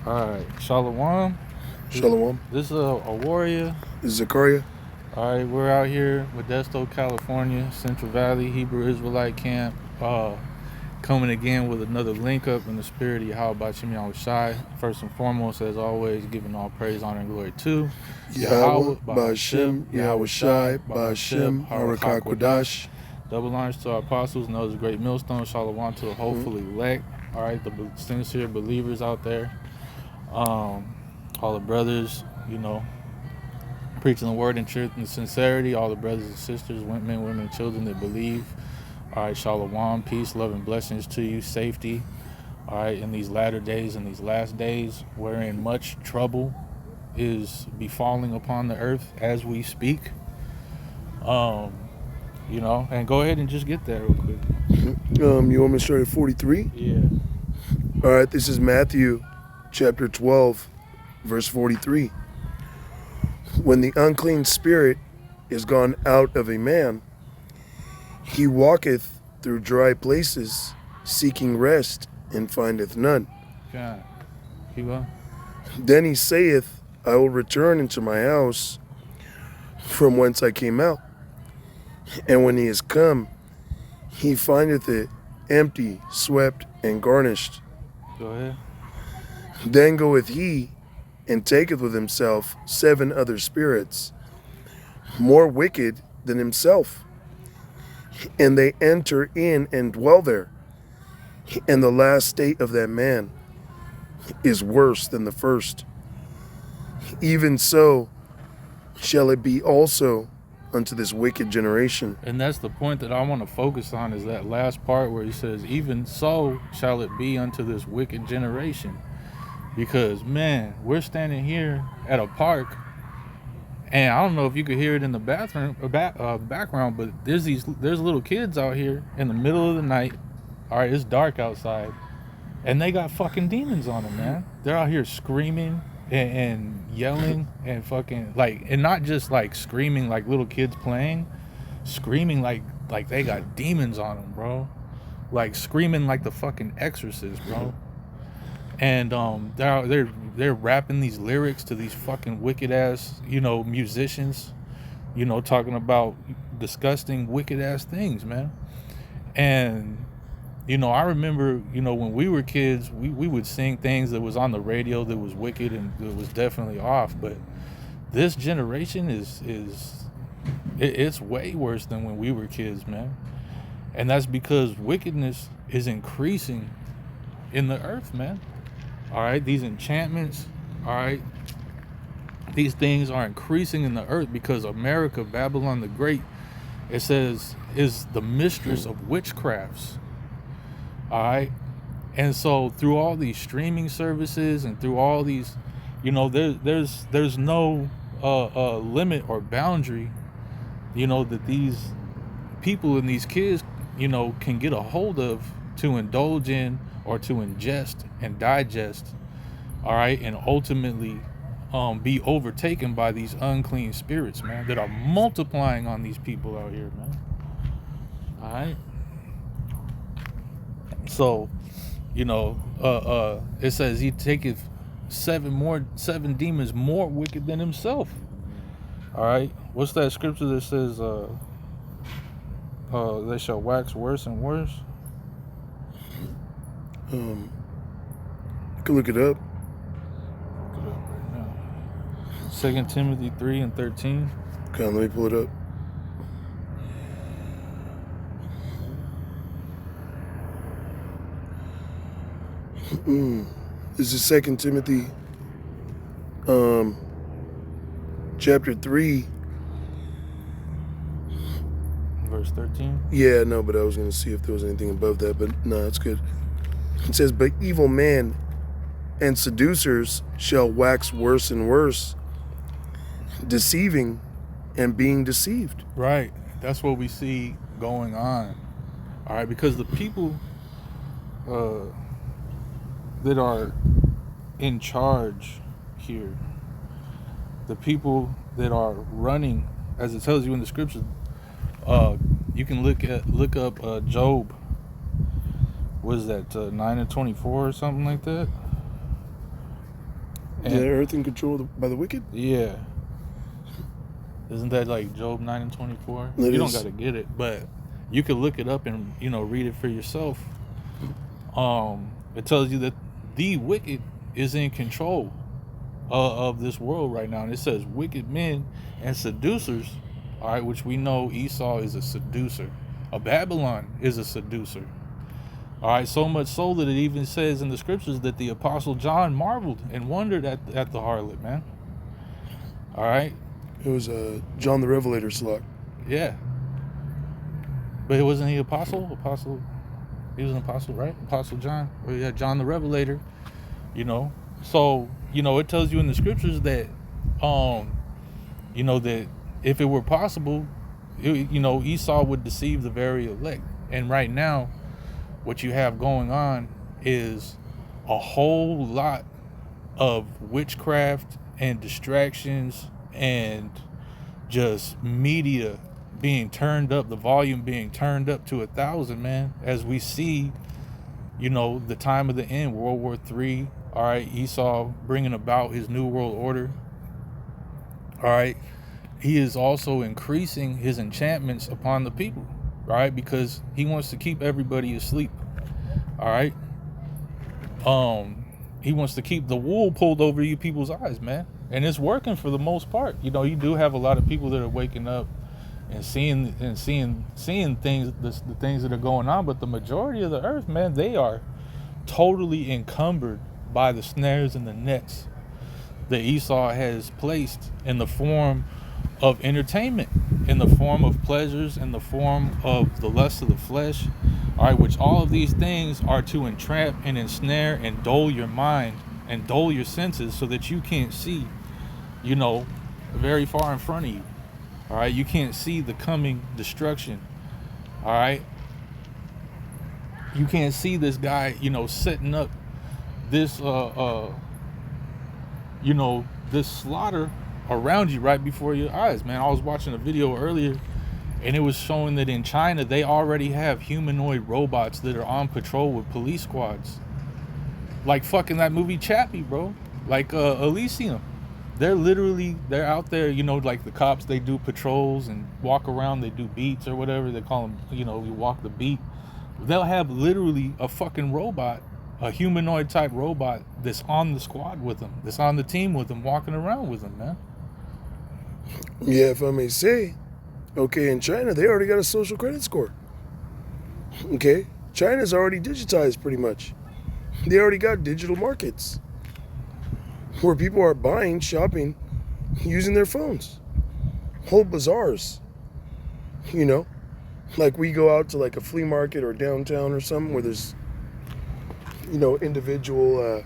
All right, Shalom. Shalom. This is a warrior. This is Zakaria. All right, we're out here, Modesto, California, Central Valley Hebrew Israelite camp. Coming again with another link up in the spirit of Yahweh Bashim Yahweh Shai. First and foremost, as always, giving all praise, honor, and glory to Yahweh, Ba'ashem, Yahweh Shai, Ba'ashem, Harakah Kodash. Double honors to our apostles and those great millstones. Shalom to the hopefully elect. All right, the sincere believers out there. All the brothers, preaching the word in truth and sincerity. All the brothers and sisters, men, women, and children that believe. All right, shalom, peace, love, and blessings to you, safety. All right, in these latter days and these last days, wherein much trouble is befalling upon the earth as we speak. And go ahead and just get that real quick. You want me to start at 43? Yeah. All right, this is Matthew chapter 12, verse 43. When the unclean spirit is gone out of a man, he walketh through dry places, seeking rest, and findeth none. God. Keep on. Then he saith, I will return into my house from whence I came out. And when he is come, he findeth it empty, swept, and garnished. Go ahead. Then goeth he, and taketh with himself 7 other spirits, more wicked than himself. And they enter in and dwell there. And the last state of that man is worse than the first. Even so shall it be also unto this wicked generation. And that's the point that I want to focus on, is that last part where he says, even so shall it be unto this wicked generation. Because, man, we're standing here at a park, and I don't know if you could hear it in the background, but there's little kids out here in the middle of the night. All right, it's dark outside, and they got fucking demons on them, man. They're out here screaming and yelling and fucking, like, and not just like screaming like little kids playing, screaming like they got demons on them, bro. Like screaming like the fucking Exorcist, bro. And they're rapping these lyrics to these fucking wicked ass, musicians, talking about disgusting, wicked ass things, man. And I remember, when we were kids, we would sing things that was on the radio that was wicked and it was definitely off. But this generation it's way worse than when we were kids, man. And that's because wickedness is increasing in the earth, man. All right, these enchantments, all right, these things are increasing in the earth because America, Babylon the Great, it says, is the mistress of witchcrafts. All right. And so through all these streaming services and through all these, there's no limit or boundary, that these people and these kids, can get a hold of to indulge in or to ingest and digest. All right. And ultimately be overtaken by these unclean spirits, man, that are multiplying on these people out here, man. All right. So, it says he taketh 7 demons more wicked than himself. All right. What's that scripture that says, they shall wax worse and worse? You can look it up. Look it up right now. 2 Timothy 3:13. Okay, let me pull it up. This is 2 Timothy chapter 3. Verse 13. Yeah, no, but I was going to see if there was anything above that, but no, it's good. It says, but evil men and seducers shall wax worse and worse, deceiving and being deceived. Right. That's what we see going on. All right, because the people that are in charge here, the people that are running, as it tells you in the scriptures, you can look up Job. What is that, 9 and 24 or something like that? The earth in control by the wicked? Yeah. Isn't that like Job 9:24? You don't got to get it, but you could look it up and, read it for yourself. It tells you that the wicked is in control of this world right now. And it says wicked men and seducers, all right, which we know Esau is a seducer. Babylon is a seducer. All right, so much so that it even says in the scriptures that the Apostle John marveled and wondered at the harlot, man. All right. It was John the Revelator slot. Yeah. But it wasn't he apostle? He was an apostle, right? Apostle John. Or yeah, John the Revelator. So, it tells you in the scriptures that, that if it were possible, Esau would deceive the very elect. And right now, what you have going on is a whole lot of witchcraft and distractions and just media being turned up, the volume being turned up to 1,000, man, as we see, the time of the end, World War III, all right, Esau bringing about his new world order, all right, he is also increasing his enchantments upon the people, right, because he wants to keep everybody asleep, all right, he wants to keep the wool pulled over you people's eyes, man. And it's working for the most part. You do have a lot of people that are waking up and seeing things, the things that are going on. But the majority of the earth, man, they are totally encumbered by the snares and the nets that Esau has placed in the form of entertainment, in the form of pleasures, in the form of the lust of the flesh. All right, which all of these things are to entrap and ensnare and dull your mind and dull your senses so that you can't see, very far in front of you. All right, you can't see the coming destruction. All right, you can't see this guy, setting up this, this slaughter around you right before your eyes, man. I was watching a video earlier, and it was showing that in China they already have humanoid robots that are on patrol with police squads, like fucking that movie Chappie, bro. Like Elysium. They're out there, like the cops, they do patrols and walk around, they do beats or whatever they call them, you walk the beat. They'll have literally a fucking robot, a humanoid type robot that's on the squad with them, that's on the team with them, walking around with them, man. Yeah, if I may say, okay, in China, they already got a social credit score. Okay, China's already digitized pretty much. They already got digital markets where people are buying, shopping, using their phones. Whole bazaars. Like we go out to like a flea market or downtown or something where there's, individual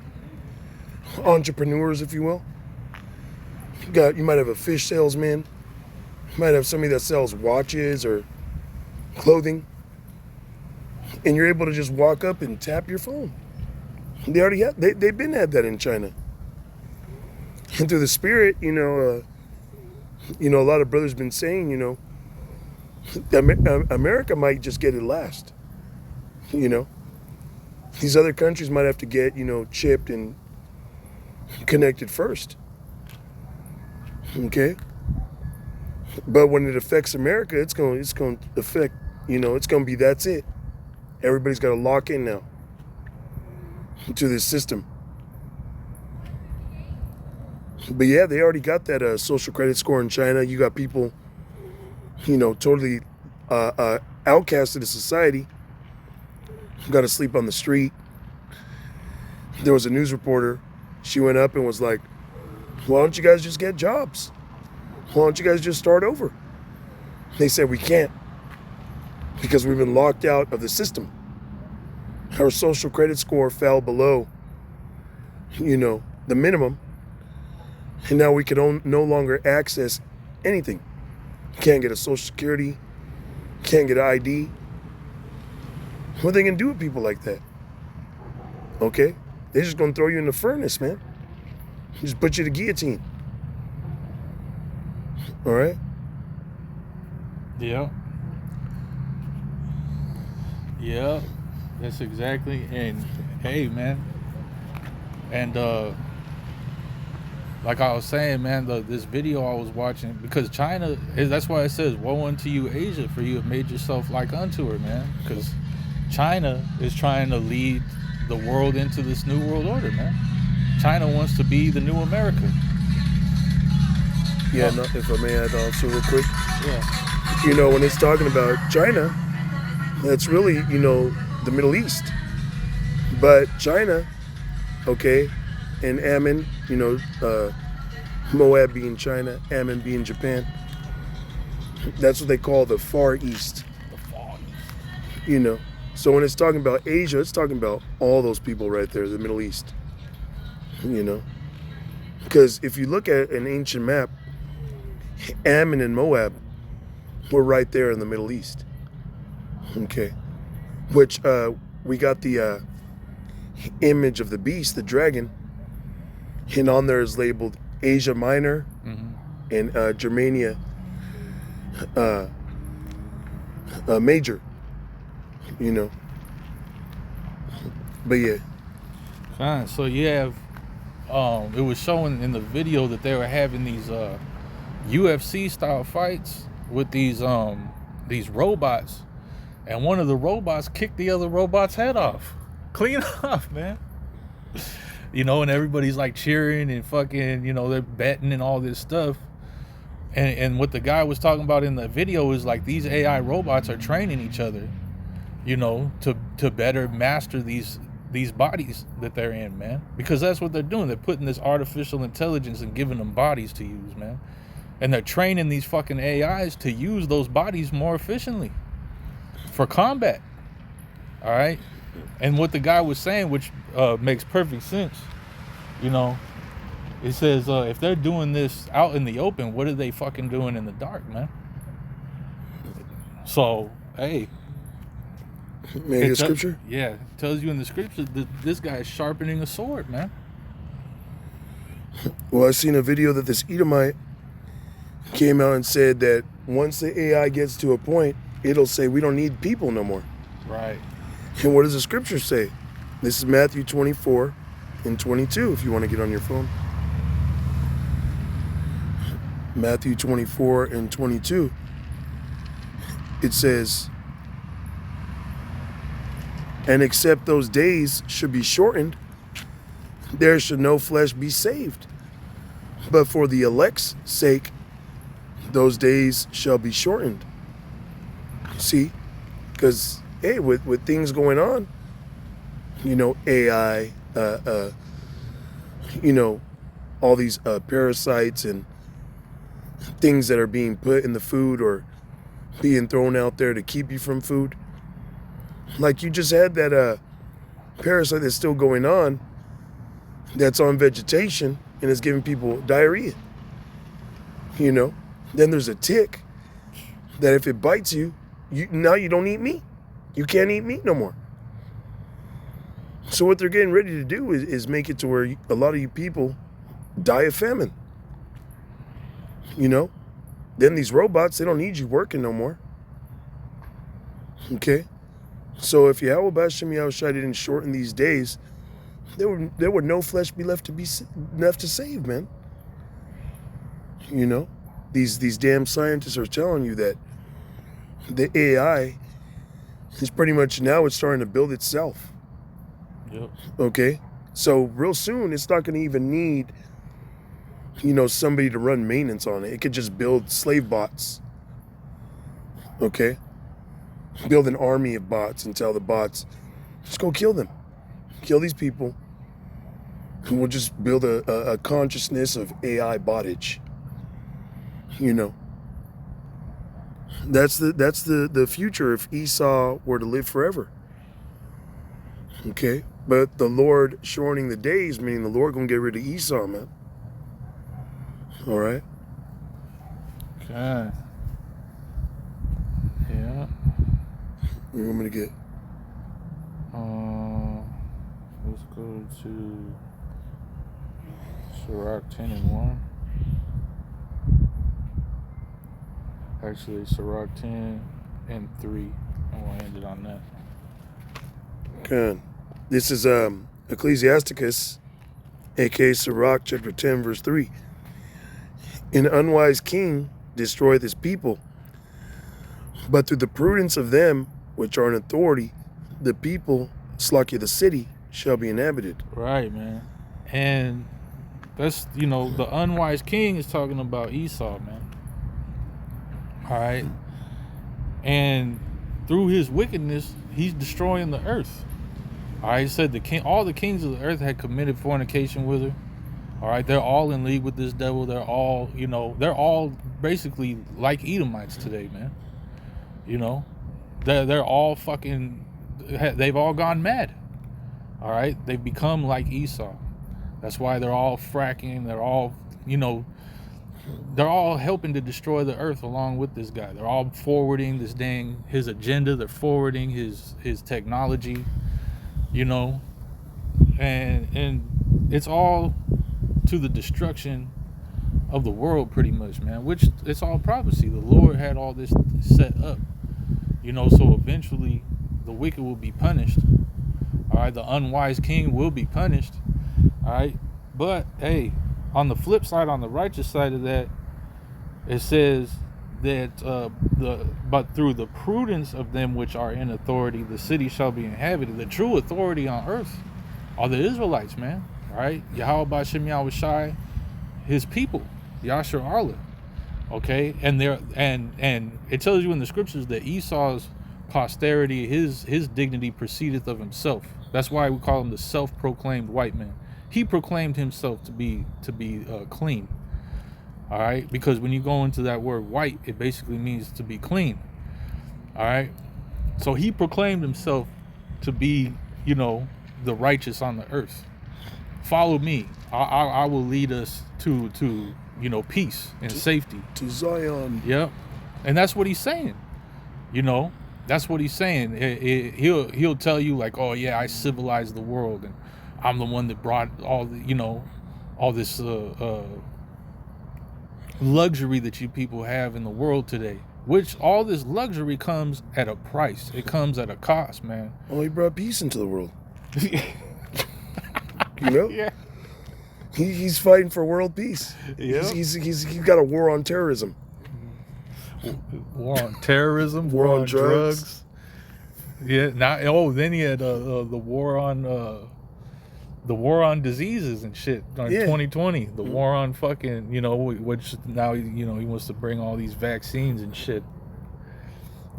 entrepreneurs, if you will. You might have a fish salesman. You might have somebody that sells watches or clothing. And you're able to just walk up and tap your phone. They already have, they've been had that in China. And through the spirit, a lot of brothers been saying, America might just get it last. These other countries might have to get, chipped and connected first. Okay? But when it affects America, it's going to affect, it's going to be, that's it. Everybody's got to lock in now to this system. But yeah, they already got that social credit score in China. You got people, totally outcasted of society, got to sleep on the street. There was a news reporter. She went up and was like, why don't you guys just get jobs? Why don't you guys just start over? They said, we can't, because we've been locked out of the system. Our social credit score fell below, the minimum. And now we can no longer access anything. Can't get a social security, can't get an ID. What are they gonna do with people like that? Okay? They're just gonna throw you in the furnace, man. Just put you to guillotine. All right? Yeah. Yeah, that's exactly. And hey, man. And like I was saying, man, this video I was watching, because China, that's why it says, woe unto you, Asia, for you have made yourself like unto her, man. Because China is trying to lead the world into this new world order, man. China wants to be the new America. Yeah, no, if I may add also real quick, Yeah. you know, when it's talking about China, that's really, you know, the Middle East. But China, okay, and Ammon, you know, Moab being China, Ammon being Japan, that's what they call the Far East, The fall. you know. So when it's talking about Asia, it's talking about all those people right there, the Middle East, you know. Because if you look at an ancient map, Ammon and Moab were right there in the Middle East, okay. Which we got the image of the beast, the dragon, and on there is labeled Asia Minor and Germania Major, you know. But yeah, Fine. So you have, it was showing in the video that they were having these UFC style fights with these robots, and one of the robots kicked the other robot's head off, clean off, man. You know, and everybody's like cheering and fucking, you know, they're betting and all this stuff. And what the guy was talking about in the video is like these AI robots are training each other, you know, to better master these bodies that they're in, man. Because that's what they're doing. They're putting this artificial intelligence and giving them bodies to use, man. And they're training these fucking AIs to use those bodies more efficiently for combat. All right? And what the guy was saying, which makes perfect sense, you know, it says if they're doing this out in the open, what are they fucking doing in the dark, man? So, hey. may I get scripture? Yeah, it tells you in the scripture that this guy is sharpening a sword, man. Well, I seen a video that this Edomite came out and said that once the AI gets to a point, it'll say we don't need people no more. Right. And what does the scripture say? This is Matthew 24 and 22, if you want to get on your phone. Matthew 24 and 22. It says, and except those days should be shortened, there should no flesh be saved. But for the elect's sake, those days shall be shortened. See? Because, hey, with things going on, you know, AI, you know, all these parasites and things that are being put in the food or being thrown out there to keep you from food. Like you just had that parasite that's still going on, that's on vegetation and is giving people diarrhea. You know, then there's a tick that if it bites you, now you don't eat meat. You can't eat meat no more. So what they're getting ready to do is make it to where a lot of you people die of famine. You know, then these robots, they don't need you working no more. Okay, so if Yahweh Bashem Yahushua didn't shorten these days, there would no flesh be left to save, man. You know, these damn scientists are telling you that the AI is pretty much now it's starting to build itself. Yep. Okay, so real soon it's not going to even need, you know, somebody to run maintenance on it. It could just build slave bots. Okay, build an army of bots and tell the bots, just go kill them, kill these people, and we'll just build a consciousness of AI bottage. You know, that's the future if Esau were to live forever. Okay, but the Lord shortening the days, meaning the Lord gonna get rid of Esau, man. All right. Okay. Yeah. What you want me to get? Let's go to Sirach 10 and 1. Actually, Sirach 10 and 3. I want to end it on that. Good. This is Ecclesiasticus aka Sirach chapter 10, verse 3. An unwise king destroyeth his people, but through the prudence of them which are in authority, the people, Slakia the city, shall be inhabited. Right, man. And that's, the unwise king is talking about Esau, man. All right. And through his wickedness, he's destroying the earth. All right. He said all the kings of the earth had committed fornication with her. All right. They're all in league with this devil. They're all, they're all basically like Edomites today, man. They're all fucking, they've all gone mad. All right. They've become like Esau. That's why they're all fracking. They're all, they're all helping to destroy the earth along with this guy. They're all forwarding his agenda. They're forwarding his technology, and it's all to the destruction of the world, pretty much, man, which it's all prophecy. The Lord had all this set up, so eventually the wicked will be punished. All right. The unwise king will be punished. All right. But hey, on the flip side, on the righteous side of that, it says that but through the prudence of them which are in authority, the city shall be inhabited. The true authority on earth are the Israelites, man. All right. Yahweh B'Shem Yahushai, his people, Yashar Allah. Okay. And it tells you in the scriptures that Esau's posterity, his dignity proceedeth of himself. That's why we call him the self-proclaimed white man. He proclaimed himself to be clean. All right, because when you go into that word white, it basically means to be clean. All right, so he proclaimed himself to be, the righteous on the earth. Follow me. I will lead us to peace and safety. To Zion. Yep, and that's what he's saying. That's what he's saying. He'll tell you like, oh yeah, I civilized the world and I'm the one that brought all this luxury that you people have in the world today. Which all this luxury comes at a price. It comes at a cost, man. Oh, he brought peace into the world. Yeah. He's fighting for world peace. Yeah. He's got a war on terrorism. War on terrorism. War on drugs. Yeah. Then he had the war on diseases and shit in 2020. The war on fucking, which now, he wants to bring all these vaccines and shit,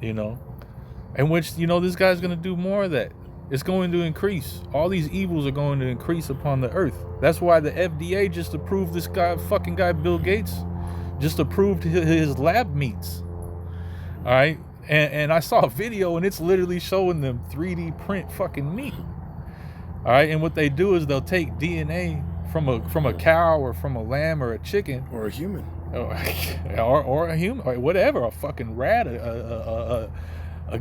and which, this guy's going to do more of that. It's going to increase. All these evils are going to increase upon the earth. That's why the FDA just approved this fucking guy, Bill Gates, just approved his lab meats. All right. And I saw a video and it's literally showing them 3D print fucking meat. All right, and what they do is they'll take DNA from a cow or from a lamb or a chicken or a human or a human or whatever, a fucking rat, a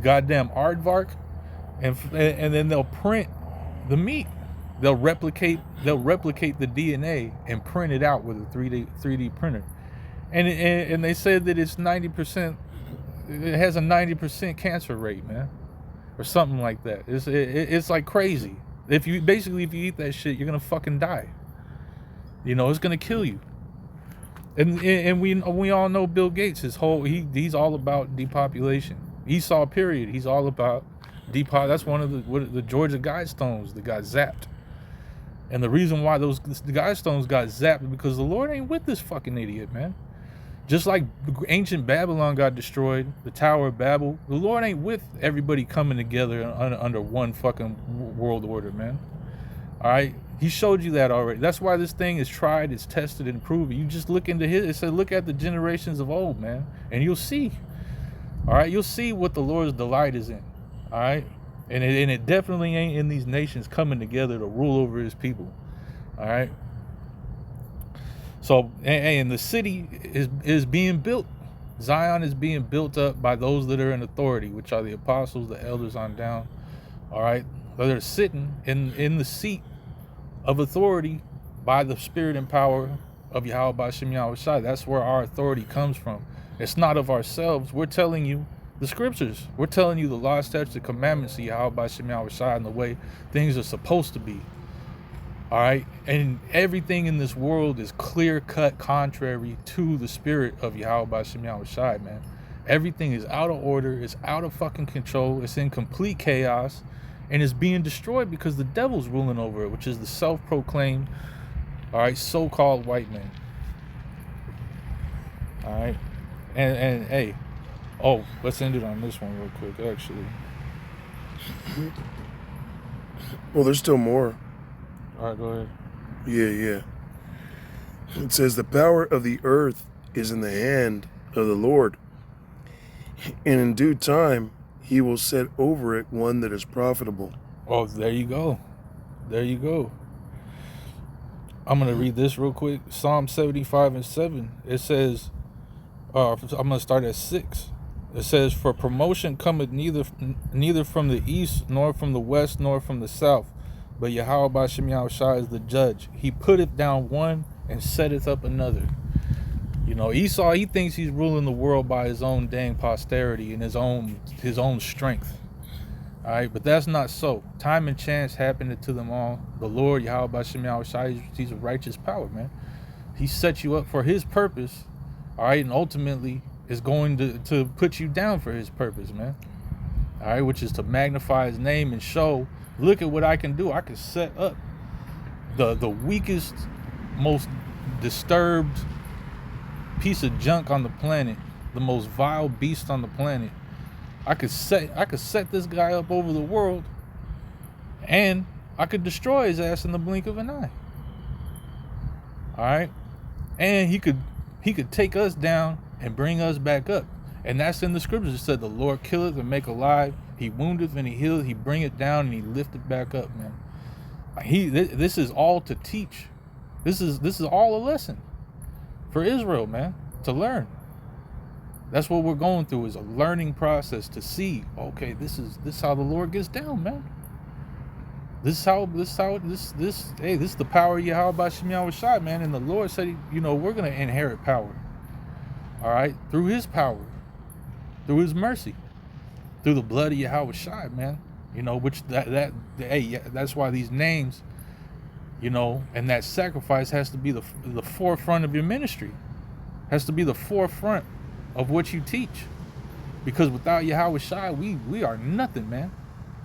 goddamn aardvark, and then they'll print the meat. They'll replicate the DNA and print it out with a 3D printer, and they said that it's 90%. It has a 90% cancer rate, man, or something like that. It's like crazy. If you eat that shit, you're gonna fucking die. It's gonna kill you. And we all know Bill Gates. He's all about depopulation. Esau, period. He's all about That's one of the Georgia Guidestones that got zapped. And the reason why the Guidestones got zapped is because the Lord ain't with this fucking idiot, man. Just like ancient Babylon got destroyed, the Tower of Babel, the Lord ain't with everybody coming together under one fucking world order, man. All right? He showed you that already. That's why this thing is tried, it's tested, and proven. You just look into it said, look at the generations of old, man, and you'll see. All right? You'll see what the Lord's delight is in. All right? And it definitely ain't in these nations coming together to rule over his people. All right? So, and the city is being built. Zion is being built up by those that are in authority, which are the apostles, the elders on down. All right? They're sitting in the seat of authority by the spirit and power of Yahweh B'Shem Yahushai. That's where our authority comes from. It's not of ourselves. We're telling you the scriptures. We're telling you the law, statutes, the commandments of Yahweh B'Shem Yahushai and the way things are supposed to be. All right, and everything in this world is clear-cut contrary to the spirit of Yahweh Ba'Shem Yahweh Shai, man. Everything is out of order, it's out of fucking control, it's in complete chaos, and it's being destroyed because the devil's ruling over it, which is the self-proclaimed, all right, so-called white man. All right, and hey, oh, let's end it on this one real quick, actually. Well, there's still more. All right, go ahead. Yeah. It says, the power of the earth is in the hand of the Lord, and in due time he will set over it one that is profitable. Oh, there you go. There you go. I'm going to read this real quick. Psalm 75:7. It says, I'm going to start at 6. It says, for promotion cometh neither from the east, nor from the west, nor from the south. But Yahweh Ba'Shem Yahweh Shai is the judge. He putteth down one and setteth up another. You know, Esau, he thinks he's ruling the world by his own dang posterity and his own strength. All right, but that's not so. Time and chance happened to them all. The Lord, Yahweh Ba'Shem Yahweh Shai, he's a righteous power, man. He set you up for his purpose, all right, and ultimately is going to put you down for his purpose, man. All right, which is to magnify his name and show, look at what I can do. I can set up the weakest, most disturbed piece of junk on the planet, the most vile beast on the planet. I could set this guy up over the world, and I could destroy his ass in the blink of an eye. All right, and he could take us down and bring us back up. And that's in the scriptures. It said the Lord killeth and make alive. He woundeth and he healeth. He bring it down and he lift it back up, man. This is all to teach. This is all a lesson for Israel, man, to learn. That's what we're going through, is a learning process to see, okay, this is how the Lord gets down, man. This is the power of Yahweh Ba'Shem Yahweh Shai, man. And the Lord said, we're going to inherit power. All right, through his power, through his mercy, through the blood of Yahweh Shai, man. Which that's why these names, and that sacrifice has to be the forefront of your ministry, has to be the forefront of what you teach. Because without Yahweh Shai, we are nothing, man.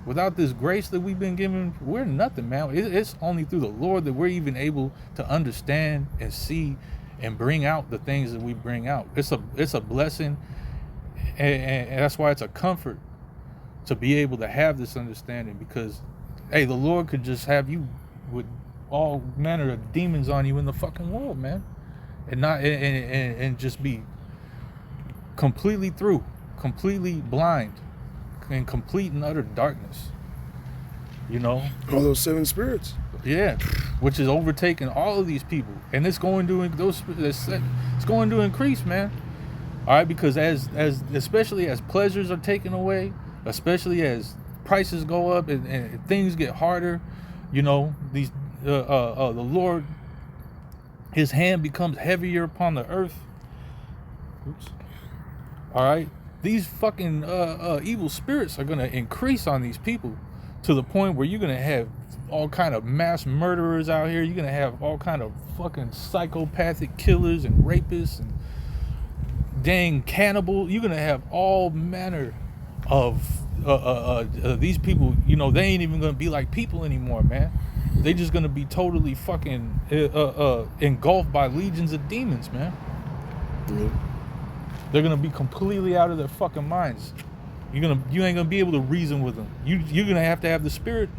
Without this grace that we've been given, we're nothing, man. It's only through the Lord that we're even able to understand and see and bring out the things that we bring out. It's a blessing, and that's why it's a comfort to be able to have this understanding, because, hey, the Lord could just have you with all manner of demons on you in the fucking world, man, and not and just be completely blind, in complete and utter darkness. All those 7 spirits. Yeah, which is overtaking all of these people, and it's going to increase, man. All right, because especially as pleasures are taken away, especially as prices go up and things get harder, these the Lord, his hand becomes heavier upon the earth. Oops. All right, these fucking evil spirits are gonna increase on these people to the point where you're gonna have all kind of mass murderers out here. You're gonna have all kind of fucking psychopathic killers and rapists and dang cannibal. You're gonna have all manner of these people. They ain't even gonna be like people anymore, man. They just gonna be totally fucking engulfed by legions of demons, man. Mm-hmm. They're gonna be completely out of their fucking minds. You ain't gonna be able to reason with them. You're gonna have to have the spirit.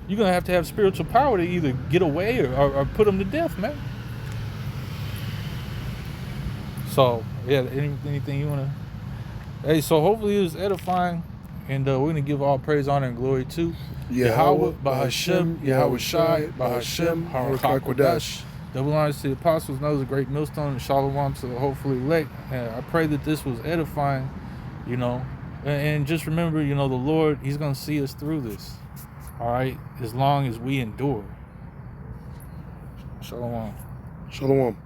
You're gonna have to have spiritual power to either get away or put them to death, man. So yeah, anything you wanna? Hey, so hopefully it was edifying, and we're gonna give all praise, honor, and glory to Yahweh Ba'Hashem Yahweh Shai Ba'Hashem HaRachakodash. Double honors to the apostles, and those a great millstone, and shalom to the hopefully elect. I pray that this was edifying, and just remember, the Lord, he's going to see us through this, all right, as long as we endure. Shalom. Shalom.